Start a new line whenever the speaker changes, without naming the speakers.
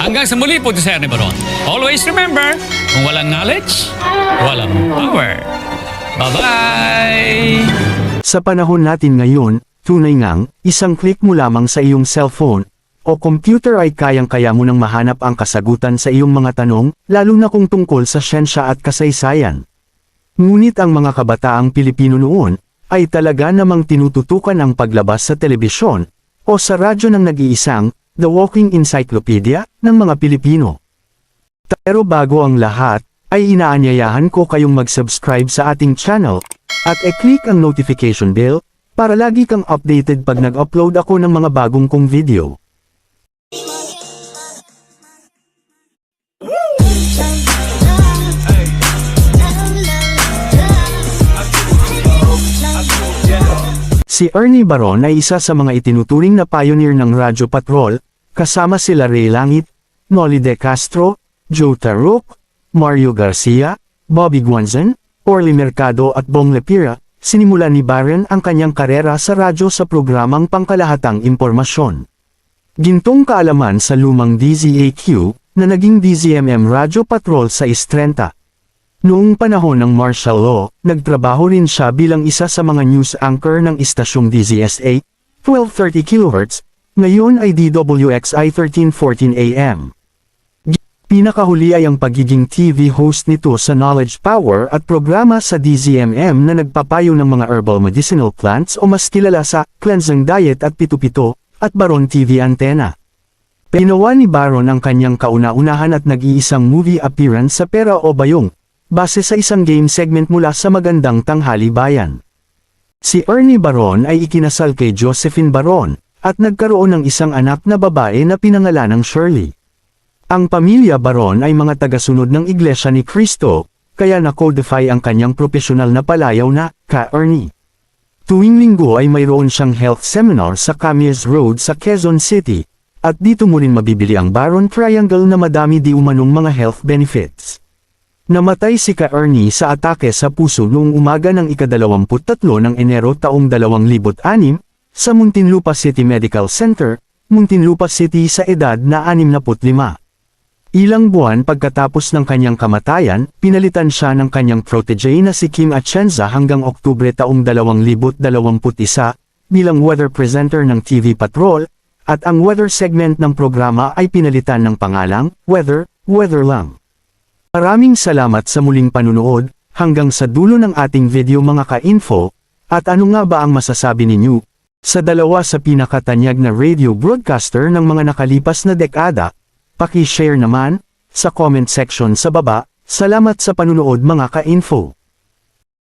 Hanggang sa muli po ito sa Ernie Baron. Always remember, kung walang knowledge, walang power. Bye-bye!
Sa panahon natin ngayon, tunay ngang, isang click mo lamang sa iyong cellphone o computer ay kayang-kaya mo nang mahanap ang kasagutan sa iyong mga tanong, lalo na kung tungkol sa siyensya at kasaysayan. Ngunit ang mga kabataang Pilipino noon, ay talaga namang tinututukan ang paglabas sa telebisyon o sa radyo ng nag-iisang The Walking Encyclopedia ng mga Pilipino. Pero bago ang lahat, ay inaanyayahan ko kayong mag-subscribe sa ating channel at i-click ang notification bell para lagi kang updated pag nag-upload ako ng mga bagong kong video. Si Ernie Baron ay isa sa mga itinuturing na pioneer ng Radyo Patrol, kasama sila Ray Langit, Noli De Castro, Joe Taruk, Mario Garcia, Bobby Guanzon, Orly Mercado at Bong Lepira. Sinimulan ni Baron ang kanyang karera sa radyo sa programang pangkalahatang impormasyon. Gintong kaalaman sa lumang DZAQ, na naging DZMM Radyo Patrol sa Is-30. Noong panahon ng martial law, nagtrabaho rin siya bilang isa sa mga news anchor ng istasyong DZSA, 1230 kHz, ngayon ay DWXI 1314 AM. Pinakahuli ay ang pagiging TV host nito sa Knowledge Power at programa sa DZMM na nagpapayo ng mga herbal medicinal plants o mas kilala sa Cleansing Diet at Pito-Pito, at Baron TV Antena. Pinawa ni Baron ang kanyang kauna-unahan at nag-iisang movie appearance sa Pera o Bayong, base sa isang game segment mula sa Magandang Tanghali Bayan. Si Ernie Baron ay ikinasal kay Josephine Baron, at nagkaroon ng isang anak na babae na pinangalanang Shirley. Ang pamilya Baron ay mga tagasunod ng Iglesia ni Cristo, kaya na-codify ang kanyang profesional na palayaw na, Ka-Ernie. Tuwing linggo ay mayroon siyang health seminar sa Camies Road sa Quezon City, at dito mo rin mabibili ang Baron Triangle na madami di umanong mga health benefits. Namatay si Ka-Ernie sa atake sa puso noong umaga ng ika-23 ng Enero taong 2006, sa Muntinlupa City Medical Center, Muntinlupa City sa edad na 65. Ilang buwan pagkatapos ng kanyang kamatayan, pinalitan siya ng kanyang protege na si Kim Atienza hanggang Oktubre taong 2021, bilang weather presenter ng TV Patrol, at ang weather segment ng programa ay pinalitan ng pangalang, Weather Lang. Maraming salamat sa muling panunood, hanggang sa dulo ng ating video mga ka-info, at ano nga ba ang masasabi ninyo sa dalawa sa pinakatanyag na radio broadcaster ng mga nakalipas na dekada? Paki-share naman sa comment section sa baba. Salamat sa panunood mga ka-info.